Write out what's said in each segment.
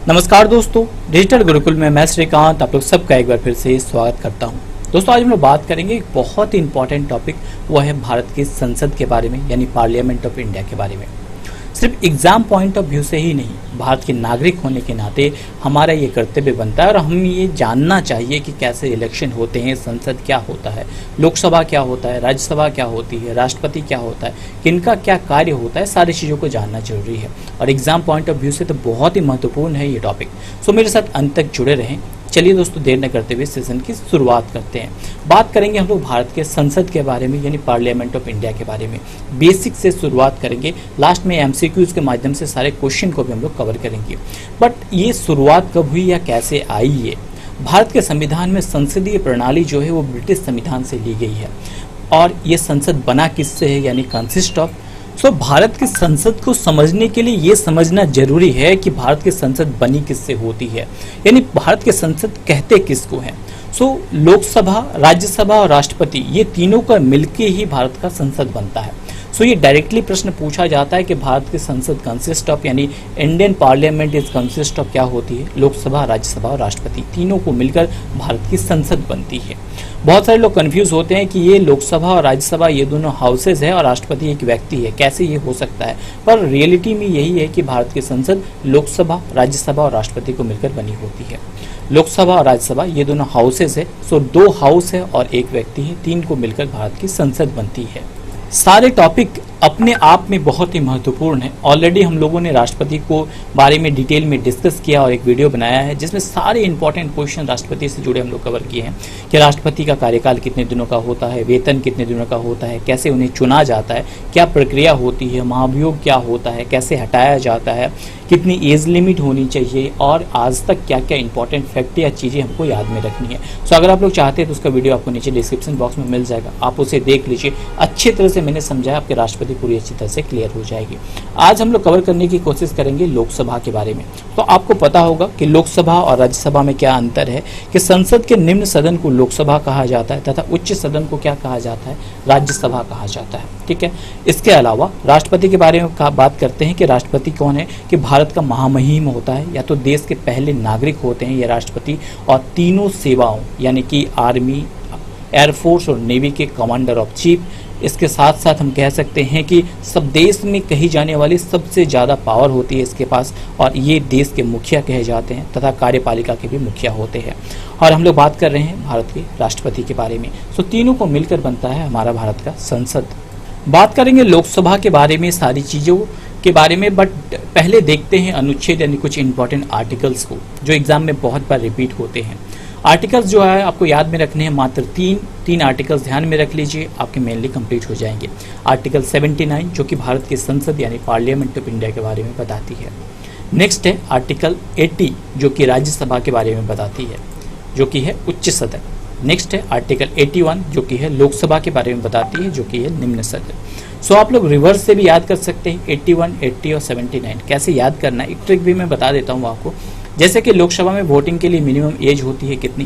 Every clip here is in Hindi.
नमस्कार दोस्तों, डिजिटल गुरुकुल में मैं श्रीकांत आप लोग सबका एक बार फिर से स्वागत करता हूं। दोस्तों, आज हम लोग बात करेंगे एक बहुत ही इंपॉर्टेंट टॉपिक, वो है भारत की संसद के बारे में, यानी पार्लियामेंट ऑफ इंडिया के बारे में। सिर्फ एग्जाम पॉइंट ऑफ व्यू से ही नहीं, भारत के नागरिक होने के नाते हमारा ये कर्तव्य बनता है और हम ये जानना चाहिए कि कैसे इलेक्शन होते हैं, संसद क्या होता है, लोकसभा क्या होता है, राज्यसभा क्या होती है, राष्ट्रपति क्या होता है, किनका क्या कार्य होता है, सारी चीज़ों को जानना जरूरी है। और एग्जाम पॉइंट ऑफ व्यू से तो बहुत ही महत्वपूर्ण है ये टॉपिक। सो मेरे साथ अंत तक जुड़े रहें। चलिए दोस्तों, देर न करते हुए सेशन की शुरुआत करते हैं। बात करेंगे हम लोग भारत के संसद के बारे में, यानी पार्लियामेंट ऑफ इंडिया के बारे में। बेसिक से शुरुआत करेंगे, लास्ट में एमसीक्यूज के माध्यम से सारे क्वेश्चन को भी हम लोग कवर करेंगे। बट ये शुरुआत कब हुई या कैसे आई ये? भारत के संविधान में संसदीय प्रणाली जो है वो ब्रिटिश संविधान से ली गई है। और ये संसद बना किससे है, यानी कंसिस्ट ऑफ। भारत की संसद को समझने के लिए ये समझना जरूरी है कि भारत की संसद बनी किससे होती है, यानी भारत के संसद कहते किसको हैं। लोकसभा, राज्यसभा और राष्ट्रपति, ये तीनों का मिलके ही भारत का संसद बनता है। ये डायरेक्टली प्रश्न पूछा जाता है कि भारत की संसद कंसिस्ट ऑफ, यानी Indian parliament is consist of क्या होती है? लोकसभा, राज्यसभा और राष्ट्रपति, तीनों को मिलकर भारत की संसद बनती है। बहुत सारे लोग कंफ्यूज होते हैं कि ये लोकसभा और राज्यसभा ये दोनों हाउसेज है और राष्ट्रपति एक व्यक्ति है, कैसे ये हो सकता है? पर रियलिटी में यही है कि भारत की संसद लोकसभा, राज्यसभा और राष्ट्रपति को मिलकर बनी होती है। लोकसभा और राज्यसभा ये दोनों हाउसेज है, दो हाउस है और एक व्यक्ति है, तीन को मिलकर भारत की संसद बनती है। सारे टॉपिक अपने आप में बहुत ही महत्वपूर्ण है। ऑलरेडी हम लोगों ने राष्ट्रपति को बारे में डिटेल में डिस्कस किया और एक वीडियो बनाया है जिसमें सारे इंपॉर्टेंट क्वेश्चन राष्ट्रपति से जुड़े हम लोग कवर किए हैं कि राष्ट्रपति का कार्यकाल कितने दिनों का होता है, वेतन कितने दिनों का होता है, कैसे उन्हें चुना जाता है, क्या प्रक्रिया होती है, महाभियोग क्या होता है, कैसे हटाया जाता है, कितनी एज लिमिट होनी चाहिए और आज तक क्या क्या इंपॉर्टेंट फैक्ट या चीज़ें हमको याद में रखनी है। अगर आप लोग चाहते हैं तो उसका वीडियो आपको नीचे डिस्क्रिप्शन बॉक्स में मिल जाएगा, आप उसे देख लीजिए। अच्छी तरह से मैंने समझाया, आपके राष्ट्रपति पूरी अच्छी तरह से क्लियर हो जाएगी। आज हम लोग कवर करने की कोशिश करेंगे लोकसभा के बारे में। आपको पता होगा कि लोकसभा और राज्यसभा में क्या अंतर है, कि संसद के निम्न सदन को लोकसभा कहा जाता है तथा उच्च सदन को क्या कहा जाता है? राज्यसभा कहा जाता है। ठीक है। इसके अलावा राष्ट्रपति के बारे में बात करते हैं कि राष्ट्रपति कौन है, कि भारत का महामहिम होता है, या तो देश के पहले नागरिक होते हैं ये राष्ट्रपति, और तीनों सेवाओं यानी कि आर्मी, एयरफोर्स और नेवी के कमांडर ऑफ चीफ। इसके साथ साथ हम कह सकते हैं कि सब देश में कही जाने वाली सबसे ज़्यादा पावर होती है इसके पास, और ये देश के मुखिया कहे जाते हैं तथा कार्यपालिका के भी मुखिया होते हैं। और हम लोग बात कर रहे हैं भारत के राष्ट्रपति के बारे में। तीनों को मिलकर बनता है हमारा भारत का संसद। बात करेंगे लोकसभा के बारे में, सारी चीज़ों के बारे में, बट पहले देखते हैं अनुच्छेद यानी कुछ इंपॉर्टेंट आर्टिकल्स को जो एग्जाम में बहुत बार रिपीट होते हैं। आर्टिकल्स जो है आपको याद में रखने हैं, मात्र तीन आर्टिकल्स ध्यान में रख लीजिए, आपके मेनली कंप्लीट हो जाएंगे। आर्टिकल 79 जो कि भारत की संसद यानी पार्लियामेंट ऑफ इंडिया के बारे में बताती है। नेक्स्ट है आर्टिकल 80 जो कि राज्यसभा के बारे में बताती है, जो कि है उच्च सदन। नेक्स्ट है आर्टिकल 81 जो कि है लोकसभा के बारे में बताती है, जो कि है निम्न सदन। आप लोग रिवर्स से भी याद कर सकते हैं 81, 80 और 79 कैसे याद करना है, एक ट्रिक भी मैं बता देता हूँ आपको। जैसे कि लोकसभा में वोटिंग के लिए मिनिमम एज होती है कितनी?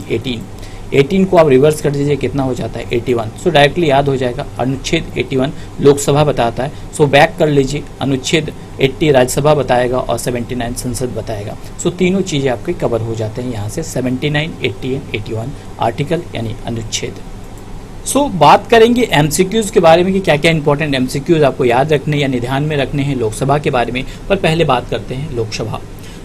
18 को आप रिवर्स कर दीजिए, कितना हो जाता है? 81। डायरेक्टली याद हो जाएगा, अनुच्छेद 81 लोकसभा बताता है। बैक कर लीजिए, अनुच्छेद 80 राज्यसभा बताएगा और 79 संसद बताएगा। तीनों चीज़ें आपके कवर हो जाते हैं यहाँ से, 79, 80 एंड 81 आर्टिकल यानी अनुच्छेद। बात करेंगे एमसीक्यूज के बारे में कि क्या क्या इंपॉर्टेंट एमसीक्यूज आपको याद रखने यानी ध्यान में रखने हैं लोकसभा के बारे में। पर पहले बात करते हैं लोकसभा।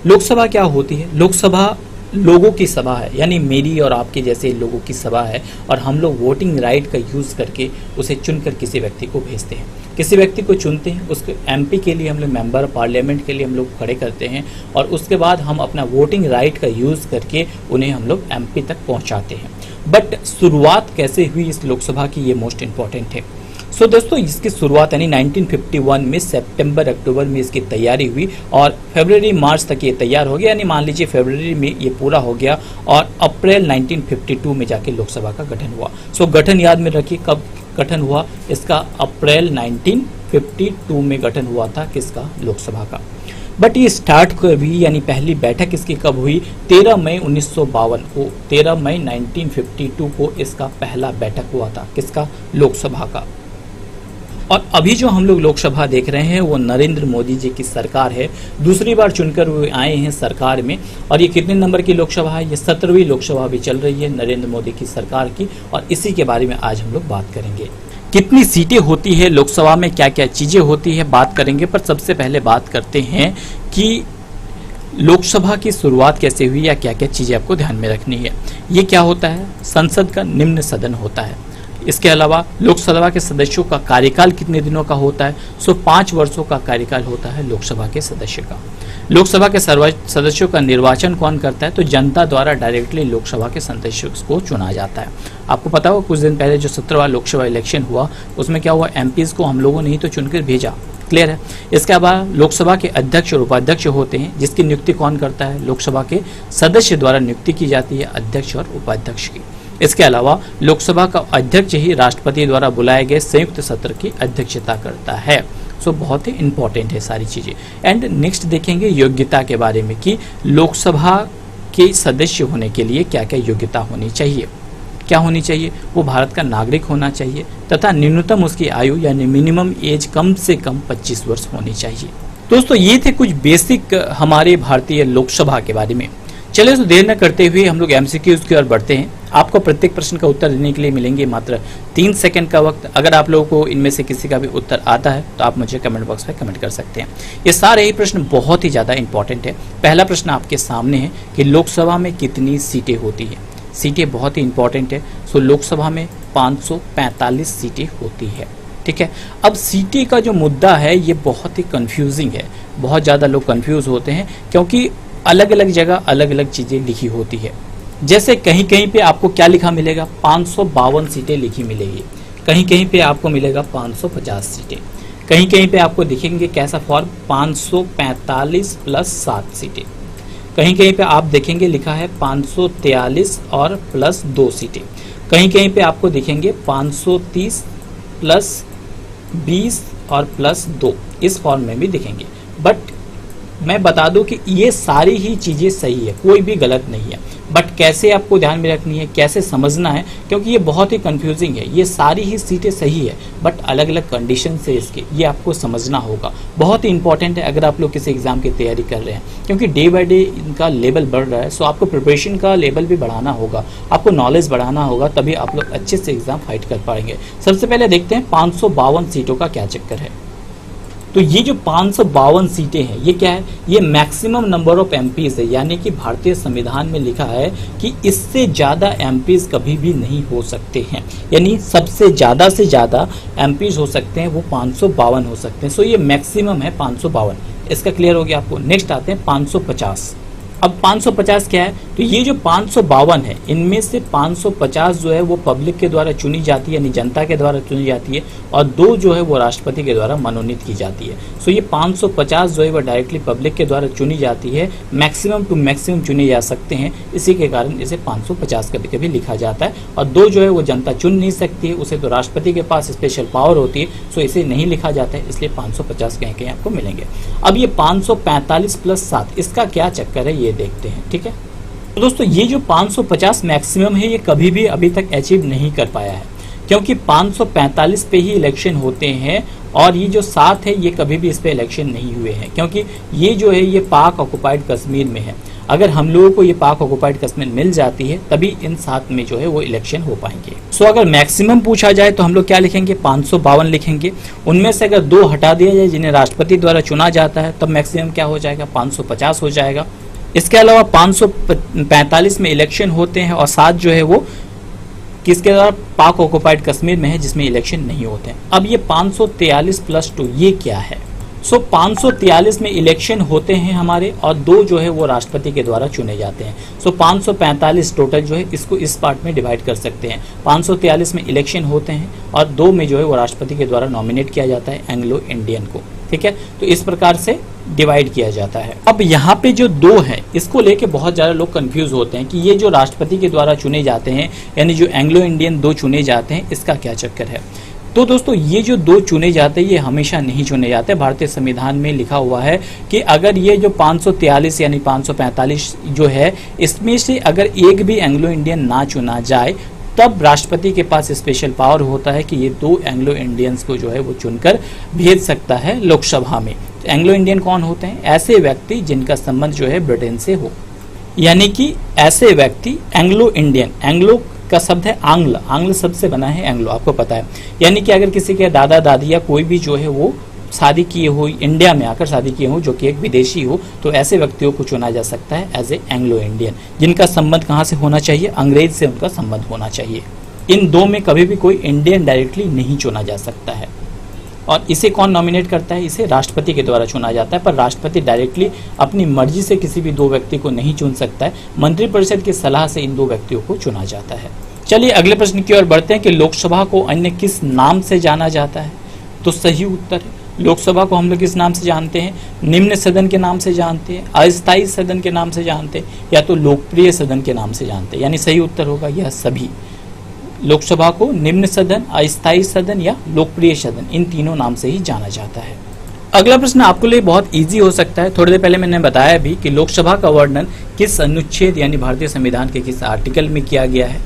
लोकसभा क्या होती है? लोकसभा लोगों की सभा है, यानी मेरी और आपके जैसे लोगों की सभा है, और हम लोग वोटिंग राइट का यूज़ करके उसे चुनकर किसी व्यक्ति को भेजते हैं, किसी व्यक्ति को चुनते हैं, उसके एमपी के लिए हम लोग मेंबर ऑफ पार्लियामेंट के लिए हम लोग खड़े करते हैं, और उसके बाद हम अपना वोटिंग राइट का यूज़ करके उन्हें हम लोग एमपी तक पहुंचाते हैं। बट शुरुआत कैसे हुई इस लोकसभा की, ये मोस्ट इंपॉर्टेंट है। दोस्तों, इसकी शुरुआत यानी 1951 में सितंबर अक्टूबर में इसकी तैयारी हुई और फरवरी मार्च तक ये तैयार हो गया, यानी मान लीजिए फरवरी में ये पूरा हो गया और अप्रैल 1952 में जाके लोकसभा का गठन हुआ। गठन याद में रखिए, कब गठन हुआ इसका? अप्रैल 1952 में गठन हुआ था किसका? लोकसभा का। बट ये स्टार्ट कभी यानी पहली बैठक इसकी कब हुई? 13 मई 1952 को, 13 मई 1952 को इसका पहला बैठक हुआ था किसका? लोकसभा का। और अभी जो हम लोग लोकसभा देख रहे हैं वो नरेंद्र मोदी जी की सरकार है, दूसरी बार चुनकर वो आए हैं सरकार में। और ये कितने नंबर की लोकसभा है? ये 17वीं लोकसभा भी चल रही है नरेंद्र मोदी की सरकार की, और इसी के बारे में आज हम लोग बात करेंगे। कितनी सीटें होती है लोकसभा में, क्या क्या चीजें होती है, बात करेंगे। पर सबसे पहले बात करते हैं कि लोकसभा की शुरुआत कैसे हुई या क्या क्या चीजें आपको ध्यान में रखनी है। ये क्या होता है? संसद का निम्न सदन होता है। इसके अलावा लोकसभा के सदस्यों का कार्यकाल कितने दिनों का होता है? 5 वर्षों का कार्यकाल होता है लोकसभा के सदस्य का। लोकसभा के सदस्यों का निर्वाचन कौन करता है? तो जनता द्वारा डायरेक्टली लोकसभा के सदस्यों को चुना जाता है। आपको पता होगा कुछ दिन पहले जो 17वां लोकसभा इलेक्शन हुआ उसमें क्या हुआ, एमपीज को हम लोगों ने ही तो चुनकर भेजा। क्लियर है। इसके अलावा लोकसभा के अध्यक्ष और उपाध्यक्ष होते हैं, जिसकी नियुक्ति कौन करता है? लोकसभा के सदस्य द्वारा नियुक्ति की जाती है अध्यक्ष और उपाध्यक्ष की। इसके अलावा लोकसभा का अध्यक्ष ही राष्ट्रपति द्वारा बुलाए गए संयुक्त सत्र की अध्यक्षता करता है। सो बहुत ही इंपॉर्टेंट है सारी चीजें। एंड नेक्स्ट देखेंगे योग्यता के बारे में कि लोकसभा के सदस्य होने के लिए क्या क्या योग्यता होनी चाहिए। क्या होनी चाहिए? वो भारत का नागरिक होना चाहिए तथा न्यूनतम उसकी आयु यानी मिनिमम एज कम से कम 25 वर्ष होनी चाहिए। दोस्तों ये थे कुछ बेसिक हमारे भारतीय लोकसभा के बारे में। चलिए तो देर न करते हुए हम लोग एमसीक्यूज की ओर बढ़ते हैं। आपको प्रत्येक प्रश्न का उत्तर देने के लिए मिलेंगे मात्र 3 सेकंड का वक्त। अगर आप लोगों को इनमें से किसी का भी उत्तर आता है तो आप मुझे कमेंट बॉक्स में कमेंट कर सकते हैं। ये सारे ही प्रश्न बहुत ही ज़्यादा इंपॉर्टेंट है। पहला प्रश्न आपके सामने है कि लोकसभा में कितनी सीटें होती हैं। सीटें बहुत ही इंपॉर्टेंट है। सो लोकसभा में 545 सीटें होती है। ठीक है। अब सीटें का जो मुद्दा है ये बहुत ही कंफ्यूजिंग है। बहुत ज़्यादा लोग कंफ्यूज होते हैं क्योंकि अलग अलग जगह अलग अलग चीज़ें लिखी होती है। जैसे कहीं कहीं पे आपको क्या लिखा मिलेगा? 552 सीटें लिखी मिलेगी। कहीं कहीं पे आपको मिलेगा 550 सीटें। कहीं कहीं पे आपको दिखेंगे कैसा फॉर्म? 545 प्लस 7 सीटें। कहीं कहीं पे आप देखेंगे लिखा है 543 और प्लस 2 सीटें। कहीं कहीं पे आपको दिखेंगे 530 प्लस 20 और प्लस 2, इस फॉर्म में भी दिखेंगे। बट मैं बता दूं कि ये सारी ही चीज़ें सही है, कोई भी गलत नहीं है। बट कैसे आपको ध्यान में रखनी है, कैसे समझना है, क्योंकि ये बहुत ही कंफ्यूजिंग है। ये सारी ही सीटें सही है बट अलग अलग कंडीशन से इसके, ये आपको समझना होगा। बहुत ही इंपॉर्टेंट है अगर आप लोग किसी एग्जाम की तैयारी कर रहे हैं, क्योंकि डे बाय डे इनका लेवल बढ़ रहा है। सो आपको प्रिपरेशन का लेवल भी बढ़ाना होगा, आपको नॉलेज बढ़ाना होगा, तभी आप लोग अच्छे से एग्जाम फाइट कर पाएंगे। सबसे पहले देखते हैं 552 सीटों का क्या चक्कर है। तो ये जो 552 सीटें हैं ये क्या है? ये मैक्सिमम नंबर ऑफ एमपीज है, यानी कि भारतीय संविधान में लिखा है कि इससे ज़्यादा एमपीज कभी भी नहीं हो सकते हैं। यानी सबसे ज़्यादा से ज़्यादा एमपीज हो सकते हैं वो 552 हो सकते हैं। सो ये मैक्सिमम है 552। इसका क्लियर हो गया आपको। नेक्स्ट आते हैं 550। अब 550 क्या है? तो ये जो 552 है इनमें से 550 जो है वो पब्लिक के द्वारा चुनी जाती है, यानी जनता के द्वारा चुनी जाती है, और 2 जो है वो राष्ट्रपति के द्वारा मनोनीत की जाती है। सो ये 550 जो है वो डायरेक्टली पब्लिक के द्वारा चुनी जाती है। मैक्सिमम टू मैक्सिमम चुने जा सकते हैं, इसी के कारण इसे 550 कभी कभी लिखा जाता है। और 2 जो है वो जनता चुन नहीं सकती है, उसे तो राष्ट्रपति के पास स्पेशल पावर होती है। सो इसे नहीं लिखा जाता है, इसलिए 550 कहीं कहीं आपको मिलेंगे। अब ये 545 प्लस 7 इसका क्या चक्कर है ये देखते हैं। ठीक है। तो दोस्तों ये जो 550 मैक्सिमम है ये कभी भी अभी तक अचीव नहीं कर पाया है, क्योंकि 545 पे ही इलेक्शन होते हैं, और ये जो 7 है ये कभी भी इस पे इलेक्शन नहीं हुए हैं, क्योंकि ये जो है ये पाक ऑक्युपाइड कश्मीर में है। अगर हम लोगों को ये पाक ऑक्युपाइड कश्मीर मिल जाती है तभी इन 7 में जो है वो इलेक्शन हो पाएंगे। सो अगर मैक्सिमम पूछा जाए तो हम लोग क्या लिखेंगे? 552 लिखेंगे। उनमें से अगर 2 हटा दिया जाए जिन्हें राष्ट्रपति द्वारा चुना जाता है तब मैक्सिमम क्या हो जाएगा? 550 हो जाएगा। इसके अलावा 545 में इलेक्शन होते हैं और 7 जो है वो किसके द्वारा? पाक ऑक्युपाइड कश्मीर में है, जिसमें इलेक्शन नहीं होते हैं। अब ये 543 प्लस 2 ये क्या है? सो 543 में इलेक्शन होते हैं हमारे, और 2 जो है वो राष्ट्रपति के द्वारा चुने जाते हैं। सो 545 टोटल जो है इसको इस पार्ट में डिवाइड कर सकते हैं। 543 में इलेक्शन होते हैं और 2 में जो है वो राष्ट्रपति के द्वारा नॉमिनेट किया जाता है एंग्लो इंडियन को। ठीक है। तो इस प्रकार से डिवाइड किया जाता है। अब यहाँ पे जो 2 है इसको लेके बहुत ज़्यादा लोग कंफ्यूज होते हैं कि ये जो राष्ट्रपति के द्वारा चुने जाते हैं, यानी जो एंग्लो इंडियन 2 चुने जाते हैं, इसका क्या चक्कर है? तो दोस्तों ये जो 2 चुने जाते हैं ये हमेशा नहीं चुने जाते। भारतीय संविधान में लिखा हुआ है कि अगर ये जो 543 यानी 545 जो है इसमें से अगर एक भी एंग्लो इंडियन ना चुना जाए तब राष्ट्रपति के पास स्पेशल पावर होता है कि ये 2 एंग्लो इंडियंस को जो है वो चुनकर भेज सकता है लोकसभा में। तो एंग्लो इंडियन कौन होते हैं? ऐसे व्यक्ति जिनका संबंध जो है ब्रिटेन से हो, यानी कि ऐसे व्यक्ति एंग्लो इंडियन, एंग्लो का शब्द है आंग्ल, आंग्ल शब्द से बना है एंग्लो, आपको पता है। यानी कि अगर किसी के दादा दादी या कोई भी जो है वो शादी किए हो, इंडिया में आकर शादी किए हो, जो कि एक विदेशी हो, तो ऐसे व्यक्तियों को चुना जा सकता है एज ए एंग्लो इंडियन, जिनका संबंध कहाँ से होना चाहिए? अंग्रेज से उनका संबंध होना चाहिए। इन 2 में कभी भी कोई इंडियन डायरेक्टली नहीं चुना जा सकता है। और इसे कौन नॉमिनेट करता है? इसे राष्ट्रपति के द्वारा चुना जाता है, पर राष्ट्रपति डायरेक्टली अपनी मर्जी से किसी भी 2 व्यक्ति को नहीं चुन सकता है, मंत्रिपरिषद की सलाह से इन 2 व्यक्तियों को चुना जाता है। चलिए अगले प्रश्न की ओर बढ़ते हैं कि लोकसभा को अन्य किस नाम से जाना जाता है? तो सही उत्तर है, लोकसभा को हम लोग किस नाम से जानते हैं? निम्न सदन के नाम से जानते हैं, अस्थायी सदन के नाम से जानते हैं, या तो लोकप्रिय सदन के नाम से जानते हैं। यानी सही उत्तर होगा यह सभी। लोकसभा को निम्न सदन, अस्थायी सदन या लोकप्रिय सदन, इन तीनों नाम से ही जाना जाता है। अगला प्रश्न आपके लिए बहुत इजी हो सकता है। थोड़ी देर पहले मैंने बताया भी कि लोकसभा का वर्णन किस अनुच्छेद यानी भारतीय संविधान के किस आर्टिकल में किया गया है?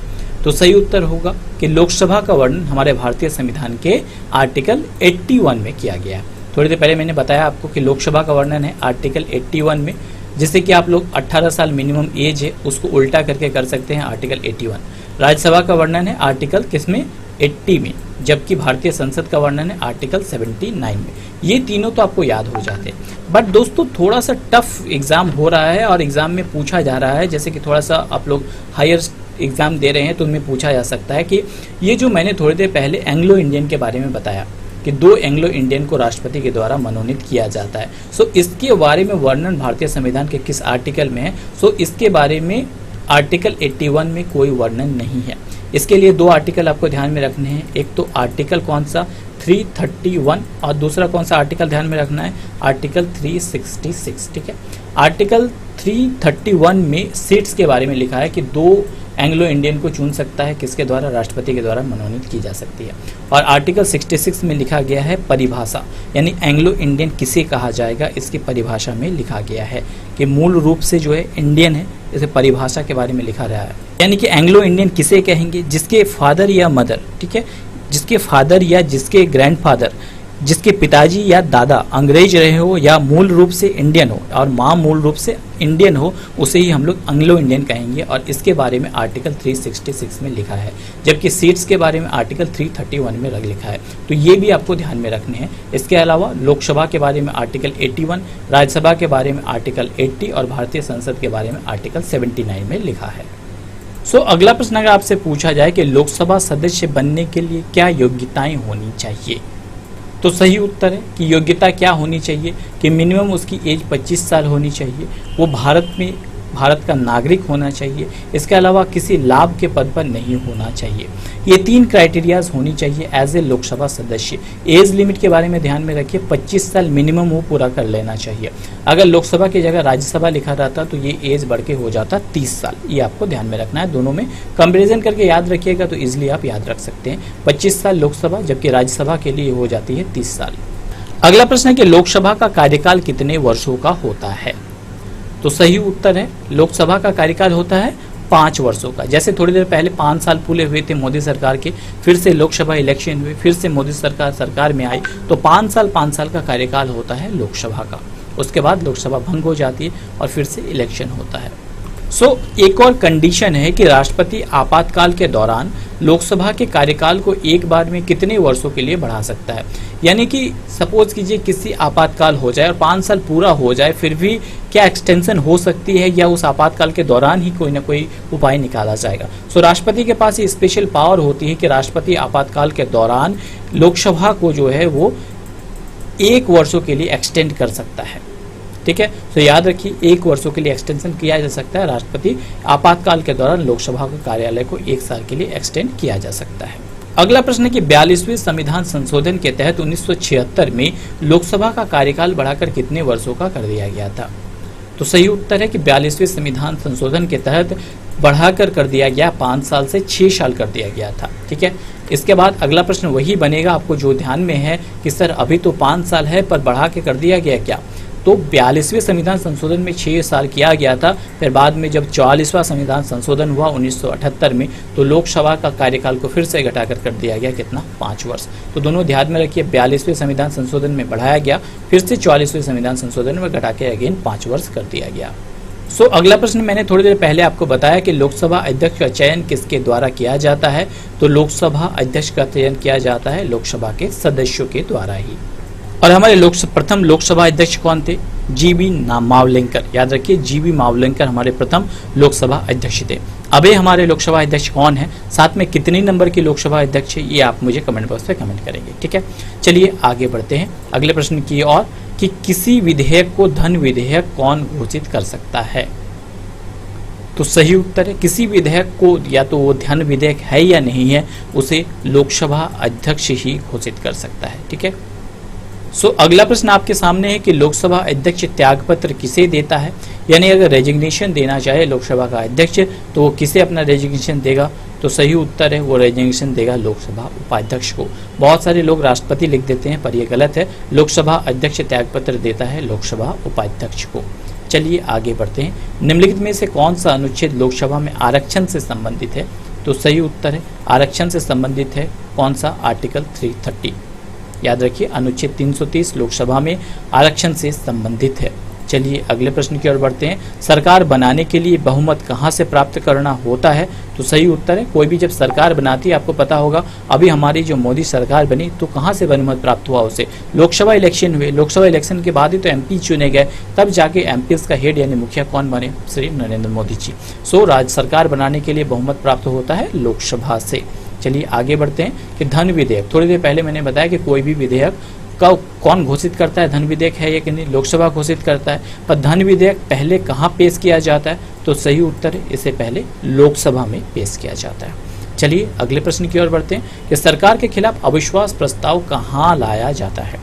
तो सही उत्तर होगा कि लोकसभा का वर्णन हमारे भारतीय संविधान के आर्टिकल 81 में किया गया है। थोड़ी देर पहले मैंने बताया आपको कि लोकसभा का वर्णन है आर्टिकल 81 में, जिससे कि आप लोग 18 साल मिनिमम एज है उसको उल्टा करके कर सकते हैं आर्टिकल 81। राज्यसभा का वर्णन है आर्टिकल किसमें? 80 में, जबकि भारतीय संसद का वर्णन है आर्टिकल 79 में। ये तीनों तो आपको याद हो जाते हैं। बट दोस्तों थोड़ा सा टफ एग्जाम हो रहा है और एग्जाम में पूछा जा रहा है, जैसे कि थोड़ा सा आप लोग हायर एग्जाम दे रहे हैं तो उनमें पूछा जा सकता है कि ये जो मैंने थोड़ी देर पहले एंग्लो इंडियन के बारे में बताया कि 2 एंग्लो इंडियन को राष्ट्रपति के द्वारा मनोनीत किया जाता है, सो इसके बारे में वर्णन भारतीय संविधान के किस आर्टिकल में है? सो इसके बारे में आर्टिकल 81 में कोई वर्णन नहीं है। इसके लिए 2 आर्टिकल आपको ध्यान में रखने हैं। एक तो आर्टिकल कौन सा? 331, और दूसरा कौन सा आर्टिकल ध्यान में रखना है? आर्टिकल 366। ठीक है, आर्टिकल 331 में सीट्स के बारे में लिखा है कि 2 एंग्लो इंडियन को चुन सकता है, किसके द्वारा? राष्ट्रपति के द्वारा मनोनीत की जा सकती है। और आर्टिकल 66 में लिखा गया है परिभाषा, यानी एंग्लो इंडियन किसे कहा जाएगा, इसकी परिभाषा में लिखा गया है कि मूल रूप से जो है इंडियन है, इसे परिभाषा के बारे में लिखा रहा है। यानी कि एंग्लो इंडियन किसे कहेंगे? जिसके फादर या मदर, ठीक है, जिसके फादर या जिसके ग्रैंडफादर, जिसके पिताजी या दादा अंग्रेज रहे हो या मूल रूप से इंडियन हो और माँ मूल रूप से इंडियन हो, उसे ही हम लोग एंग्लो इंडियन कहेंगे। और इसके बारे में आर्टिकल 366 में लिखा है, जबकि सीट्स के बारे में आर्टिकल 331 में लिखा है। तो ये भी आपको ध्यान में रखने हैं। इसके अलावा लोकसभा के बारे में आर्टिकल 81, राज्यसभा के बारे में आर्टिकल 80 और भारतीय संसद के बारे में आर्टिकल 79 में लिखा है। सो अगला प्रश्न अगर आपसे पूछा जाए कि लोकसभा सदस्य बनने के लिए क्या योग्यताएं होनी चाहिए, तो सही उत्तर है कि योग्यता क्या होनी चाहिए कि मिनिमम उसकी एज 25 साल होनी चाहिए, वो भारत का नागरिक होना चाहिए, इसके अलावा किसी लाभ के पद पर नहीं होना चाहिए। ये 3 क्राइटेरियाज होनी चाहिए एज ए लोकसभा सदस्य। एज लिमिट के बारे में ध्यान में रखिए, 25 साल मिनिमम वो पूरा कर लेना चाहिए। अगर लोकसभा की जगह राज्यसभा लिखा रहता तो ये एज बढ़ के हो जाता 30 साल। ये आपको ध्यान में रखना है, दोनों में कंपेरिजन करके याद रखिएगा तो ईजिली आप याद रख सकते हैं। 25 साल लोकसभा, जबकि राज्यसभा के लिए हो जाती है 30 साल। अगला प्रश्न है कि लोकसभा का कार्यकाल कितने वर्षों का होता है, तो सही उत्तर है लोकसभा का कार्यकाल होता है 5 वर्षों का। जैसे थोड़ी देर पहले 5 साल पूरे हुए थे मोदी सरकार के, फिर से लोकसभा इलेक्शन हुए, फिर से मोदी सरकार में आई, तो 5 साल का कार्यकाल होता है लोकसभा का। उसके बाद लोकसभा भंग हो जाती है और फिर से इलेक्शन होता है। एक और कंडीशन है कि राष्ट्रपति आपातकाल के दौरान लोकसभा के कार्यकाल को एक बार में कितने वर्षों के लिए बढ़ा सकता है। यानी कि सपोज कीजिए किसी आपातकाल हो जाए और 5 साल पूरा हो जाए, फिर भी क्या एक्सटेंशन हो सकती है या उस आपातकाल के दौरान ही कोई ना कोई उपाय निकाला जाएगा। राष्ट्रपति के पास ये स्पेशल पावर होती है कि राष्ट्रपति आपातकाल के दौरान लोकसभा को जो है वो 1 वर्षों के लिए एक्सटेंड कर सकता है। ठीक है, तो याद रखिए 1 वर्षों के लिए एक्सटेंशन किया जा सकता है। राष्ट्रपति आपातकाल के दौरान लोकसभा के कार्यालय को 1 साल के लिए एक्सटेंड किया जा सकता है। अगला प्रश्न है कि 42वें संविधान संशोधन के तहत 1976 में लोकसभा का कार्यकाल बढ़ाकर कितने वर्षों का कर दिया गया था। तो सही उत्तर है कि 42वें संविधान संशोधन के तहत बढ़ाकर कर दिया गया 5 साल से 6 साल कर दिया गया था। ठीक है, इसके बाद अगला प्रश्न वही बनेगा आपको जो ध्यान में है कि सर अभी तो 5 साल है पर बढ़ा के कर दिया गया क्या। तो 42वें संविधान संशोधन में 6 साल किया गया था। फिर बाद में जब 44वां संविधान संशोधन हुआ 1978 में, तो लोकसभा का कार्यकाल को फिर से घटाकर कर दिया गया कितना, 5 वर्ष। तो दोनों ध्यान में रखिए, 42वें संविधान संशोधन में बढ़ाया गया, फिर से 44वें संविधान संशोधन में घटा के अगेन 5 वर्ष कर दिया गया। अगला प्रश्न मैंने थोड़ी देर पहले आपको बताया कि लोकसभा अध्यक्ष का चयन किसके द्वारा किया जाता है। तो लोकसभा अध्यक्ष का चयन किया जाता है लोकसभा के सदस्यों के द्वारा ही। और हमारे प्रथम लोकसभा अध्यक्ष कौन थे, जीबी मावलंकर। याद रखिए, जीबी मावलंकर हमारे प्रथम लोकसभा अध्यक्ष थे। अभी हमारे लोकसभा अध्यक्ष कौन है, साथ में कितने नंबर के लोकसभा अध्यक्ष है, ये आप मुझे कमेंट बॉक्स में कमेंट करेंगे। ठीक है, चलिए आगे बढ़ते हैं अगले प्रश्न की ओर कि किसी विधेयक को धन विधेयक कौन घोषित कर सकता है। तो सही उत्तर है, किसी विधेयक को या तो वो धन विधेयक है या नहीं है, उसे लोकसभा अध्यक्ष ही घोषित कर सकता है। ठीक है, अगला प्रश्न आपके सामने है कि लोकसभा अध्यक्ष त्यागपत्र किसे देता है, यानी अगर रेजिग्नेशन देना चाहे लोकसभा का अध्यक्ष तो वो किसे अपना रेजिग्नेशन देगा। तो सही उत्तर है, वो रेजिग्नेशन देगा लोकसभा उपाध्यक्ष को। बहुत सारे लोग राष्ट्रपति लिख देते हैं, पर यह गलत है, लोकसभा अध्यक्ष त्यागपत्र देता है लोकसभा उपाध्यक्ष को। चलिए आगे बढ़ते हैं, निम्नलिखित में से कौन सा अनुच्छेद लोकसभा में आरक्षण से संबंधित है। तो सही उत्तर है, आरक्षण से संबंधित है कौन सा, आर्टिकल 330। याद रखिए, अनुच्छेद 330 लोकसभा में आरक्षण से संबंधित है। चलिए अगले प्रश्न की ओर बढ़ते हैं, सरकार बनाने के लिए बहुमत कहां से प्राप्त करना होता है। तो सही उत्तर है, कोई भी जब सरकार बनाती है, आपको पता होगा अभी हमारी जो मोदी सरकार बनी तो कहां से बहुमत प्राप्त हुआ उसे, लोकसभा इलेक्शन हुए, लोकसभा इलेक्शन के बाद ही तो एमपी चुने गए, तब जाके एमपी का हेड यानी मुखिया कौन बने, श्री नरेंद्र मोदी जी। राज्य सरकार बनाने के लिए बहुमत प्राप्त होता है लोकसभा से। चलिए आगे बढ़ते हैं कि धन विधेयक, थोड़ी देर पहले मैंने बताया कि कोई भी विधेयक का कौन घोषित करता है, धन विधेयक है या कि नहीं, लोकसभा घोषित करता है। पर धन विधेयक पहले कहाँ पेश किया जाता है। तो सही उत्तर है, इसे पहले लोकसभा में पेश किया जाता है। चलिए अगले प्रश्न की ओर बढ़ते हैं कि सरकार के खिलाफ अविश्वास प्रस्ताव कहाँ लाया जाता है।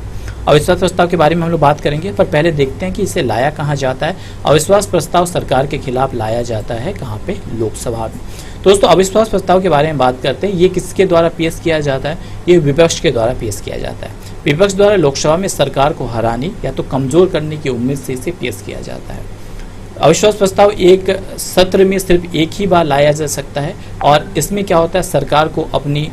अविश्वास प्रस्ताव के बारे में हम लोग बात करेंगे, पर पहले देखते हैं कि इसे लाया कहाँ जाता है। अविश्वास प्रस्ताव सरकार के खिलाफ लाया जाता है कहाँ पे, लोकसभा में। दोस्तों अविश्वास प्रस्ताव के बारे में बात करते हैं, ये किसके द्वारा पेश किया जाता है, ये विपक्ष के द्वारा पेश किया जाता है। विपक्ष द्वारा लोकसभा में सरकार को हराने या तो कमजोर करने की उम्मीद से इसे पेश किया जाता है। अविश्वास प्रस्ताव एक सत्र में सिर्फ एक ही बार लाया जा सकता है, और इसमें क्या होता है, सरकार को अपनी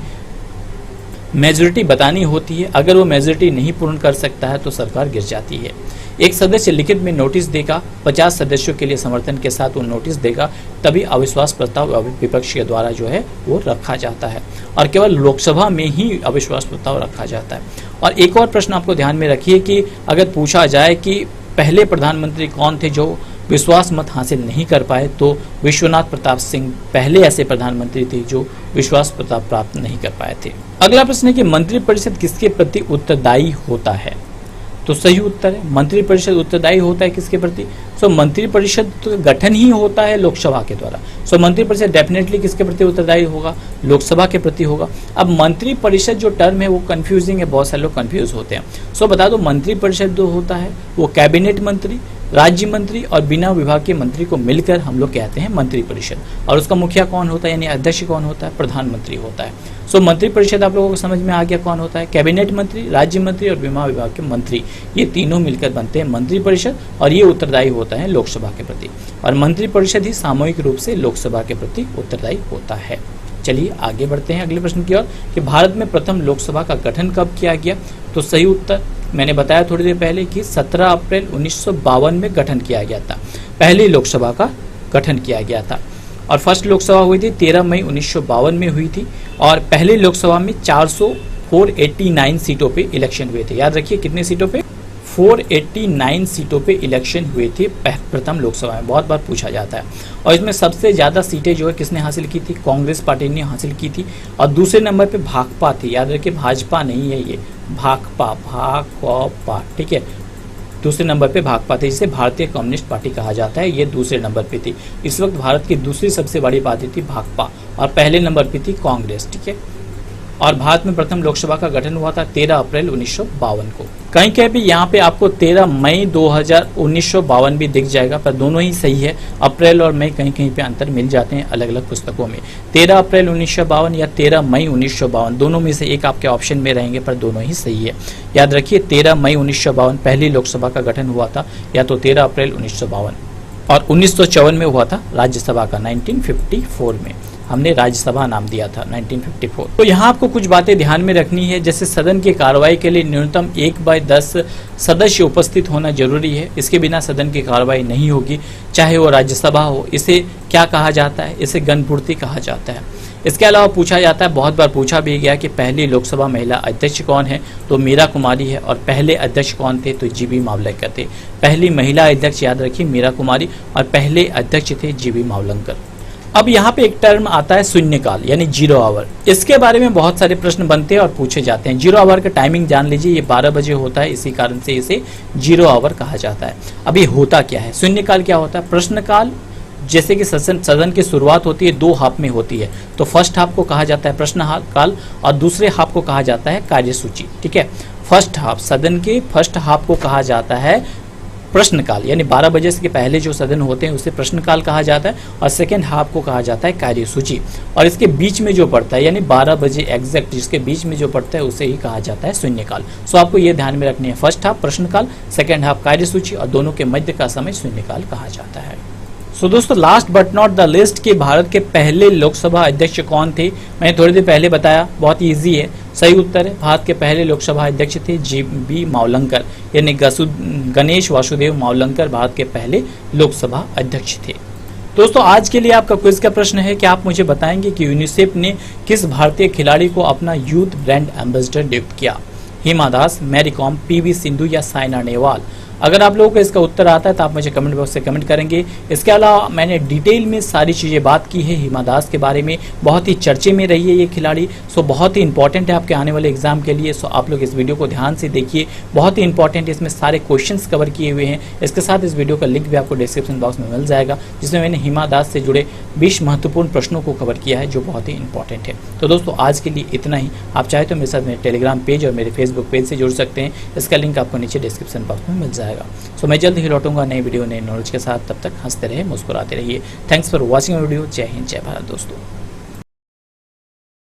मेजोरिटी बतानी होती है। अगर वो मेजोरिटी नहीं पूर्ण कर सकता है तो सरकार गिर जाती है। एक सदस्य लिखित में नोटिस देगा, 50 सदस्यों के लिए समर्थन के साथ वो नोटिस देगा, तभी अविश्वास प्रस्ताव विपक्ष के द्वारा जो है वो रखा जाता है, और केवल लोकसभा में ही अविश्वास प्रस्ताव रखा जाता है। और एक और प्रश्न आपको ध्यान में रखिए कि अगर पूछा जाए कि पहले प्रधानमंत्री कौन थे जो विश्वास मत हासिल नहीं कर पाए, तो विश्वनाथ प्रताप सिंह पहले ऐसे प्रधानमंत्री थे जो विश्वास प्रस्ताव प्राप्त नहीं कर पाए थे। अगला प्रश्न है कि मंत्रिपरिषद किसके प्रति उत्तरदायी होता है। तो सही उत्तर है, मंत्रिपरिषद उत्तरदायी होता है किसके प्रति। मंत्रिपरिषद तो गठन ही होता है लोकसभा के द्वारा। मंत्रिपरिषद डेफिनेटली किसके प्रति उत्तरदायी होगा, लोकसभा के प्रति होगा। अब मंत्रिपरिषद जो टर्म है वो कंफ्यूजिंग है, बहुत सारे लोग कंफ्यूज होते हैं। बता दो, मंत्रिपरिषद जो होता है वो कैबिनेट मंत्री, राज्य मंत्री और बिना विभाग के मंत्री को मिलकर हम लोग कहते हैं मंत्रिपरिषद। और उसका मुखिया कौन होता है, यानी अध्यक्ष कौन होता है, प्रधानमंत्री होता है। मंत्रिपरिषद आप लोगों को समझ में आ गया कौन होता है, कैबिनेट मंत्री, राज्य मंत्री और बिना विभाग के मंत्री, ये तीनों मिलकर बनते हैं मंत्रिपरिषद, और ये उत्तरदायी होता है लोकसभा के प्रति। और मंत्रिपरिषद ही सामूहिक रूप से लोकसभा के प्रति उत्तरदायी होता है। चलिए आगे बढ़ते हैं अगले प्रश्न की ओर कि भारत में प्रथम लोकसभा का गठन कब किया गया। तो सही उत्तर मैंने बताया थोड़ी देर पहले कि 17 अप्रैल 1952 में गठन किया गया था, पहली लोकसभा का गठन किया गया था। और फर्स्ट लोकसभा हुई थी 13 मई 1952 में हुई थी, और पहली लोकसभा में 489 सीटों पे इलेक्शन हुए थे। याद रखिए कितने सीटों पे, 489 सीटों पे इलेक्शन हुए थे प्रथम लोकसभा में, बहुत बार पूछा जाता है। और इसमें सबसे ज़्यादा सीटें जो है किसने हासिल की थी, कांग्रेस पार्टी ने हासिल की थी। और दूसरे नंबर पे भाकपा थी, याद रखिए भाजपा नहीं है ये, भाकपा, ठीक है। दूसरे नंबर पे भाकपा थी, जिसे भारतीय कम्युनिस्ट पार्टी कहा जाता है, ये दूसरे नंबर पे थी। इस वक्त भारत की दूसरी सबसे बड़ी पार्टी थी भाकपा, और पहले नंबर पे थी कांग्रेस, ठीक है। और भारत में प्रथम लोकसभा का गठन हुआ था 13 अप्रैल 1952 को। कहीं कहीं भी यहाँ पे आपको 13 मई 1952 भी दिख जाएगा, पर दोनों ही सही है। अप्रैल और मई कहीं कहीं पे अंतर मिल जाते हैं अलग अलग पुस्तकों में। 13 अप्रैल 1952 या 13 मई 1952 दोनों में से एक आपके ऑप्शन में रहेंगे, पर दोनों ही सही है। याद रखिए 13 मई 1952 पहली लोकसभा का गठन हुआ था, या तो 13 अप्रैल 1952, और 1954 में हुआ था राज्यसभा का 1954 में। हमने राज्यसभा नाम दिया था 1954। तो यहाँ आपको कुछ बातें ध्यान में रखनी है, जैसे सदन की कार्रवाई के लिए न्यूनतम 1/10 सदस्य उपस्थित होना जरूरी है। इसके बिना सदन की कार्रवाई नहीं होगी, चाहे वो राज्यसभा हो। इसे क्या कहा जाता है? इसे गणपूर्ति कहा जाता है। इसके अलावा पूछा जाता है, बहुत बार पूछा भी गया कि पहली लोकसभा महिला अध्यक्ष कौन है, तो मीरा कुमारी है। और पहले अध्यक्ष कौन थे, तो जीबी मावलंकर थे। पहली महिला अध्यक्ष याद रखिए मीरा कुमारी, और पहले अध्यक्ष थे जीबी मावलंकर। अब यहाँ पे एक टर्म आता है शून्यकाल, यानी 0 आवर। इसके बारे में बहुत सारे प्रश्न बनते हैं और पूछे जाते हैं। 0 आवर का टाइमिंग जान लीजिए, ये 12 बजे होता है, इसी कारण से इसे 0 आवर कहा जाता है। अब ये होता क्या है? शून्यकाल क्या होता है? प्रश्नकाल, जैसे कि सदन की शुरुआत होती है 2 हाफ में होती है, तो फर्स्ट हाफ को कहा जाता है प्रश्न काल, और दूसरे हाफ को कहा जाता है कार्यसूची। ठीक है, फर्स्ट हाफ, सदन के फर्स्ट हाफ को कहा जाता है प्रश्नकाल, यानी 12 बजे से पहले जो सदन होते हैं उसे प्रश्नकाल कहा जाता है, और सेकेंड हाफ को कहा जाता है कार्यसूची। और इसके बीच में जो पड़ता है, यानी 12 बजे एग्जैक्ट जिसके बीच में जो पड़ता है उसे ही कहा जाता है शून्यकाल। सो आपको ये ध्यान में रखनी है, फर्स्ट हाफ प्रश्नकाल, सेकेंड हाफ कार्यसूची, और दोनों के मध्य का समय शून्यकाल कहा जाता है। सो दोस्तों, last but not the list के भारत के पहले लोकसभा अध्यक्ष कौन थे, मैंने थोड़ी देर पहले बताया, बहुत इजी है। सही उत्तर है, भारत के पहले लोकसभा अध्यक्ष थे जीबी मावलंकर, यानी गणेश वासुदेव मावलंकर भारत के पहले लोकसभा अध्यक्ष थे। दोस्तों, आज के लिए आपका क्विज का प्रश्न है कि आप मुझे बताएंगे कि यूनिसेफ ने किस भारतीय खिलाड़ी को अपना यूथ ब्रांड एम्बेसडर नियुक्त किया? Hima Das, Mary com, PV Sindhu या साइना नेहवाल? अगर आप लोगों को इसका उत्तर आता है तो आप मुझे कमेंट बॉक्स से कमेंट करेंगे। इसके अलावा मैंने डिटेल में सारी चीज़ें बात की है हिमा दास के बारे में, बहुत ही चर्चे में रही है ये खिलाड़ी। सो बहुत ही इंपॉर्टेंट है आपके आने वाले एग्जाम के लिए। सो आप लोग इस वीडियो को ध्यान से देखिए, बहुत ही इंपॉर्टेंट है, इसमें सारे क्वेश्चंस कवर किए हुए हैं। इसके साथ इस वीडियो का लिंक भी आपको डिस्क्रिप्शन बॉक्स में मिल जाएगा, जिसमें मैंने हिमा दास से जुड़े 20 महत्वपूर्ण प्रश्नों को कवर किया है, जो बहुत ही इंपॉर्टेंट है। तो दोस्तों, आज के लिए इतना ही। आप चाहे तो मेरे साथ मेरे टेलीग्राम पेज और मेरे फेसबुक पेज से जुड़ सकते हैं, इसका लिंक आपको नीचे डिस्क्रिप्शन बॉक्स में मिल जाएगा। सो मैं जल्द ही लौटूंगा नई वीडियो नए नॉलेज के साथ। तब तक हंसते रहिए, मुस्कुराते रहिए। Thanks for watching video. जय हिंद, जय भारत दोस्तों।